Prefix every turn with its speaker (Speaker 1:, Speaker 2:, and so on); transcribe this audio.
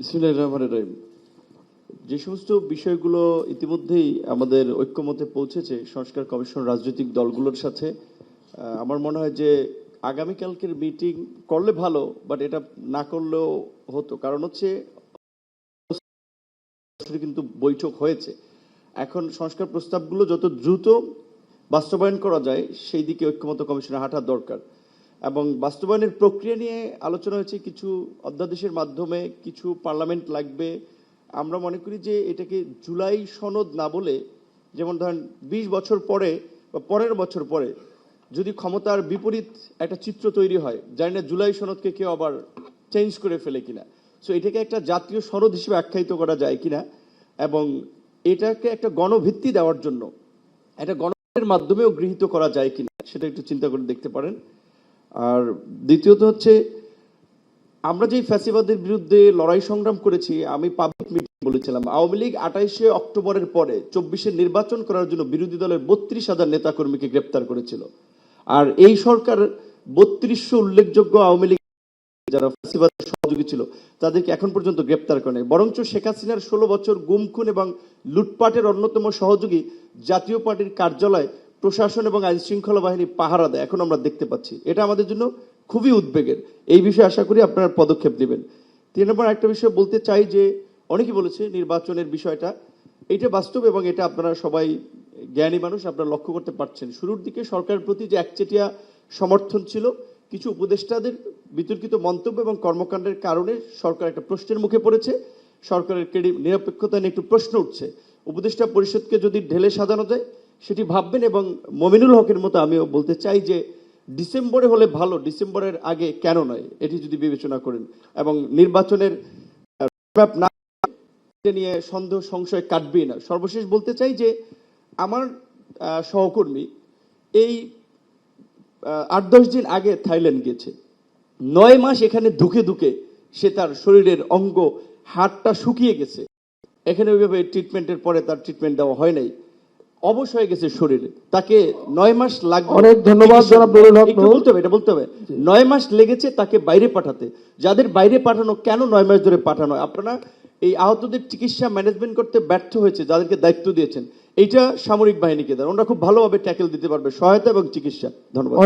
Speaker 1: বিসমিল্লাহির রহমানির রহিম। যে সমস্ত বিষয়গুলো ইতিমধ্যেই আমাদের ঐক্যমতে পৌঁছেছে সংস্কার কমিশন রাজনৈতিক দলগুলোর সাথে, আমার মনে হয় যে আগামীকালকের মিটিং করলে ভালো, বাট এটা না করলেও হতো। কারণ হচ্ছে কিন্তু বৈঠক হয়েছে, এখন সংস্কার প্রস্তাবগুলো যত দ্রুত বাস্তবায়ন করা যায় সেই দিকে ঐক্যমত কমিশনে হাঁটার দরকার। এবং বাস্তবায়নের প্রক্রিয়া নিয়ে আলোচনা হয়েছে, কিছু অধ্যাদেশের মাধ্যমে, কিছু পার্লামেন্ট লাগবে। আমরা মনে করি যে এটাকে জুলাই সনদ না বলে, যেমন ধরেন 20 বছর পরে বা 15 বছর পরে যদি ক্ষমতার বিপরীত একটা চিত্র তৈরি হয়, জানি না জুলাই সনদকে কেউ আবার চেঞ্জ করে ফেলে কিনা, সো এটাকে একটা জাতীয় সনদ হিসেবে আখ্যায়িত করা যায় কিনা, এবং এটাকে একটা গণভিত্তি দেওয়ার জন্য একটা গণভোটের মাধ্যমেও গৃহীত করা যায় কিনা সেটা একটু চিন্তা করে দেখতে পারেন। আর দ্বিতীয়ত হচ্ছে, আমরা যেই ফ্যাসিবাদের বিরুদ্ধে লড়াই সংগ্রাম করেছি, আমি পাবলিক মিটিং বলেছিলাম, আওয়ামী লীগ 28শে অক্টোবরের পরে 24-এ নির্বাচন করার জন্য বিরোধী দলের 32,000 নেতাকর্মীকে গ্রেপ্তার করেছিল। আর এই সরকার 3200 উল্লেখযোগ্য আওয়ামী লীগ যারা ফ্যাসিবাদের সহযোগী ছিল তাদেরকে এখন পর্যন্ত গ্রেপ্তার করে নাই, বরঞ্চ শেখ হাসিনার 16 বছর গুম খুন এবং লুটপাটের অন্যতম সহযোগী জাতীয় পার্টির কার্যালয় প্রশাসন এবং আইন শৃঙ্খলা বাহিনী পাহারা দেয়, এখন আমরা দেখতে পাচ্ছি। এটা আমাদের জন্য খুবই উদ্বেগের। এই বিষয়ে আশা করি আপনারা পদক্ষেপ নেবেন। 3 নম্বর একটা বিষয় বলতে চাই যে, অনেকেই বলেছে নির্বাচনের বিষয়টা, এটা বাস্তব এবং এটা আপনারা সবাই জ্ঞানী মানুষ, আপনারা লক্ষ্য করতে পারছেন। শুরুর দিকে সরকারের প্রতি যে একচেটিয়া সমর্থন ছিল, কিছু উপদেষ্টাদের বিতর্কিত মন্তব্য এবং কর্মকাণ্ডের কারণে সরকার একটা প্রশ্নের মুখে পড়েছে, সরকারের নিরপেক্ষতা নিয়ে একটু প্রশ্ন উঠছে। উপদেষ্টা পরিষদকে যদি ঢেলে সাজানো যায় সেটি ভাববেন। এবং মমিনুল হকের মতো আমিও বলতে চাই যে ডিসেম্বরে হলে ভালো, ডিসেম্বরের আগে কেন নয়, এটি যদি বিবেচনা করেন এবং নির্বাচনের না নিয়ে সন্দেহ সংশয় কাটবেই না। সর্বশেষ বলতে চাই যে আমার সহকর্মী এই 8-10 দিন আগে থাইল্যান্ড গেছে, 9 মাস এখানে ধুকে ধুকে সে তার শরীরের অঙ্গ হাড়টা শুকিয়ে গেছে, এখানে ওইভাবে ট্রিটমেন্টের পরে তার ট্রিটমেন্ট দেওয়া হয় নাই, অবশ হয়ে গেছে শরীরে, তাকে 9 মাস লাগবে।
Speaker 2: অনেক ধন্যবাদ জনাব নুরুল হক।
Speaker 1: এটা বলতে হবে 9 মাস লেগেছে তাকে বাইরে পাঠাতে। যাদের বাইরে পাঠানো, কেন 9 মাস ধরে পাঠানো? আপনারা এই আহতদের চিকিৎসা ম্যানেজমেন্ট করতে ব্যর্থ হয়েছে যাদেরকে দায়িত্ব দিয়েছেন, এইটা সামরিক বাহিনীকে দেন, ওরা খুব ভালোভাবে ট্যাকেল দিতে পারবে, সহায়তা এবং চিকিৎসা। ধন্যবাদ।